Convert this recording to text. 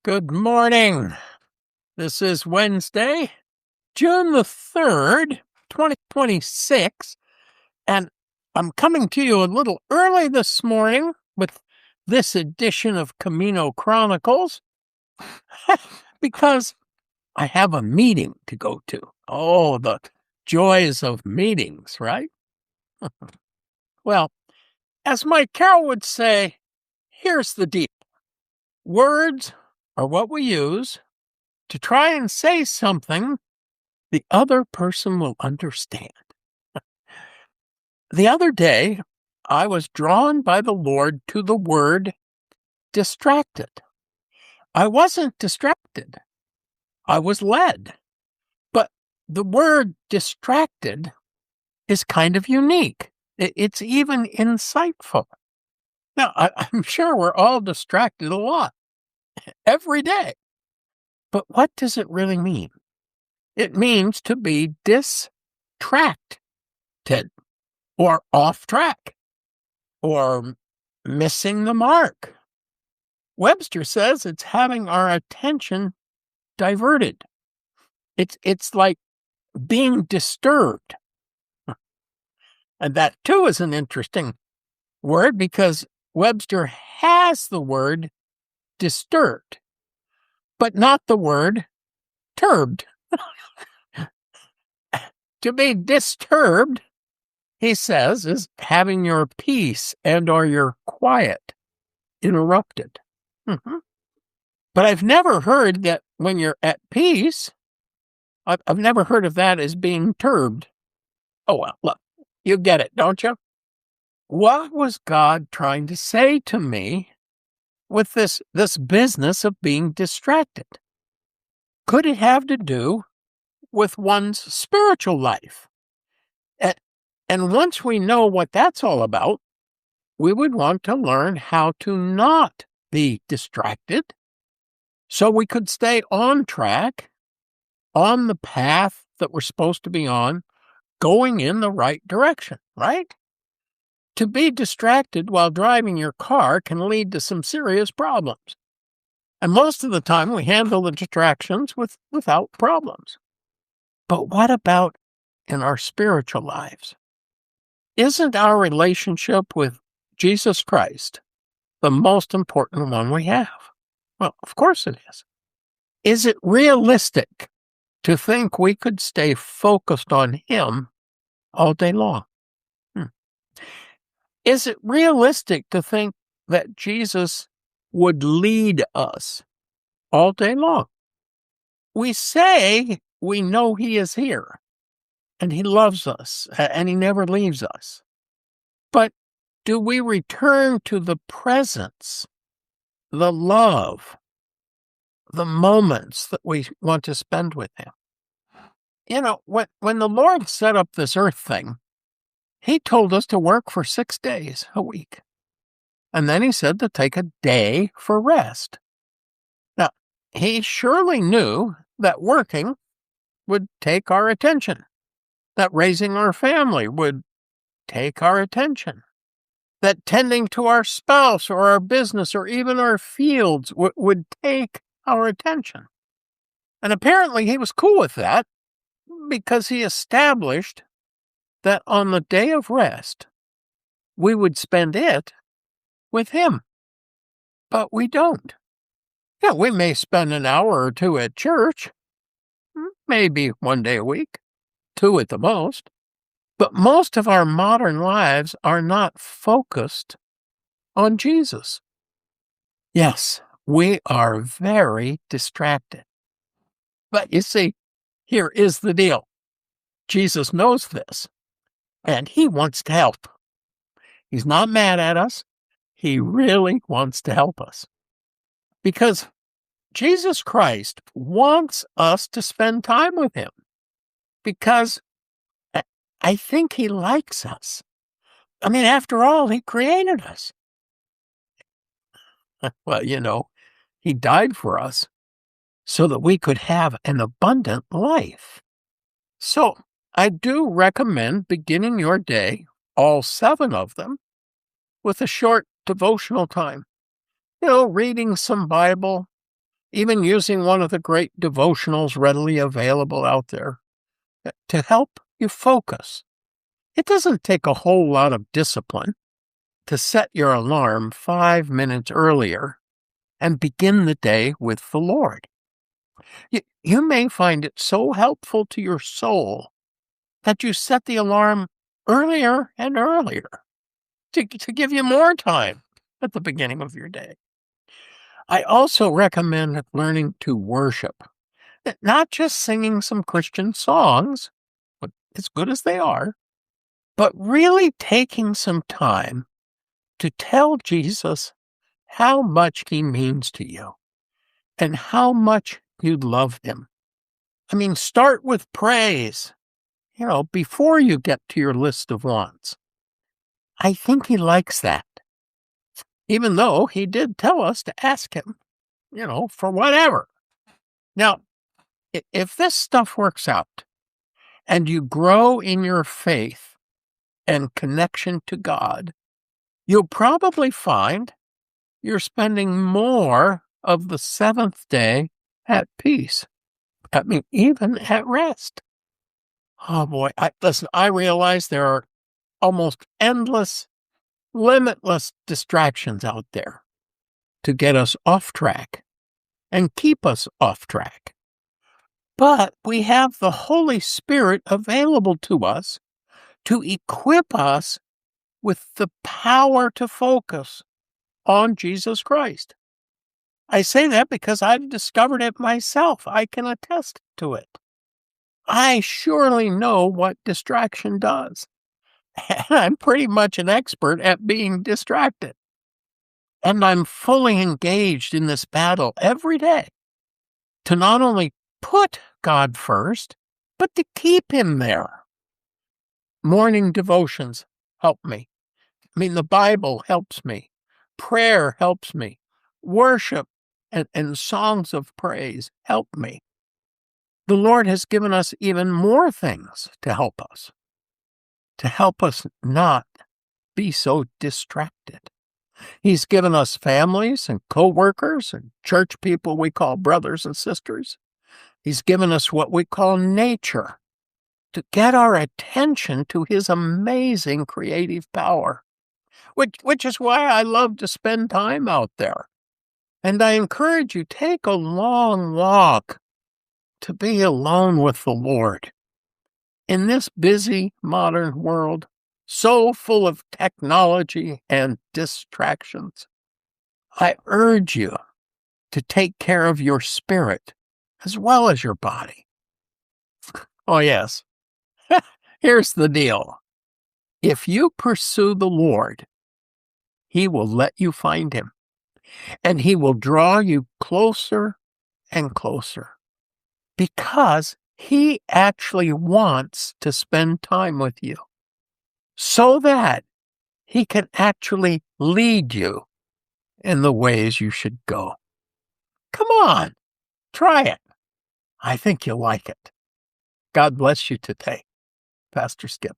Good morning. This is Wednesday, June the 3rd, 2026, and I'm coming to you a little early this morning with this edition of Camino Chronicles because I have a meeting to go to. Oh, the joys of meetings, right? Well, as Mike Carroll would say, here's the deal. Words are what we use to try and say something the other person will understand. The other day, I was drawn by the Lord to the word distracted. I wasn't distracted. I was led. But the word distracted is kind of unique. It's even insightful. Now, I'm sure we're all distracted a lot, every day. But what does it really mean? It means to be distracted, or off track, or missing the mark. Webster says it's having our attention diverted. It's like being disturbed. And that, too, is an interesting word because Webster has the word disturbed, but not the word turbed. To be disturbed, he says, is having your peace and or your quiet interrupted. But I've never heard that when you're at peace, I've never heard of that as being turbed. Oh, well, look, you get it, don't you? What was God trying to say to me with this business of being distracted? Could it have to do with one's spiritual life? And once we know what that's all about, we would want to learn how to not be distracted so we could stay on track, on the path that we're supposed to be on, going in the right direction, right? To be distracted while driving your car can lead to some serious problems. And most of the time we handle the distractions without problems. But what about in our spiritual lives? Isn't our relationship with Jesus Christ the most important one we have? Well, of course it is. Is it realistic to think we could stay focused on Him all day long? Is it realistic to think that Jesus would lead us all day long? We say we know He is here, and He loves us, and He never leaves us. But do we return to the presence, the love, the moments that we want to spend with Him? You know, when the Lord set up this earth thing, He told us to work for 6 days a week. And then He said to take a day for rest. Now, He surely knew that working would take our attention, that raising our family would take our attention, that tending to our spouse or our business or even our fields would take our attention. And apparently He was cool with that because He established that on the day of rest, we would spend it with Him. But we don't. Yeah, we may spend an hour or two at church, maybe 1 day a week, 2 at the most. But most of our modern lives are not focused on Jesus. Yes, we are very distracted. But you see, here is the deal. Jesus knows this, and He wants to help. He's not mad at us. He really wants to help us. Because Jesus Christ wants us to spend time with Him. Because I think He likes us. I mean, after all, He created us. Well, you know, He died for us so that we could have an abundant life. So I do recommend beginning your day, all 7 of them, with a short devotional time. You know, reading some Bible, even using one of the great devotionals readily available out there to help you focus. It doesn't take a whole lot of discipline to set your alarm 5 minutes earlier and begin the day with the Lord. You may find it so helpful to your soul that you set the alarm earlier and earlier to give you more time at the beginning of your day. I also recommend learning to worship, not just singing some Christian songs, as good as they are, but really taking some time to tell Jesus how much he means to you and how much you love him. I mean, start with praise, before you get to your list of wants. I think he likes that, even though he did tell us to ask him, for whatever. Now, if this stuff works out and you grow in your faith and connection to God, you'll probably find you're spending more of the seventh day at peace. I mean, even at rest. Oh boy, I realize there are almost endless, limitless distractions out there to get us off track and keep us off track. But we have the Holy Spirit available to us to equip us with the power to focus on Jesus Christ. I say that because I've discovered it myself. I can attest to it. I surely know what distraction does. And I'm pretty much an expert at being distracted. And I'm fully engaged in this battle every day to not only put God first, but to keep him there. Morning devotions help me. I mean, the Bible helps me. Prayer helps me. Worship and songs of praise help me. The Lord has given us even more things to help us not be so distracted. He's given us families and co-workers and church people we call brothers and sisters. He's given us what we call nature to get our attention to his amazing creative power, which is why I love to spend time out there. And I encourage you, take a long walk to be alone with the Lord. In this busy modern world, so full of technology and distractions, I urge you to take care of your spirit as well as your body. Oh, yes. Here's the deal. If you pursue the Lord, he will let you find him, and he will draw you closer and closer, because he actually wants to spend time with you so that he can actually lead you in the ways you should go. Come on, try it. I think you'll like it. God bless you today. Pastor Skip.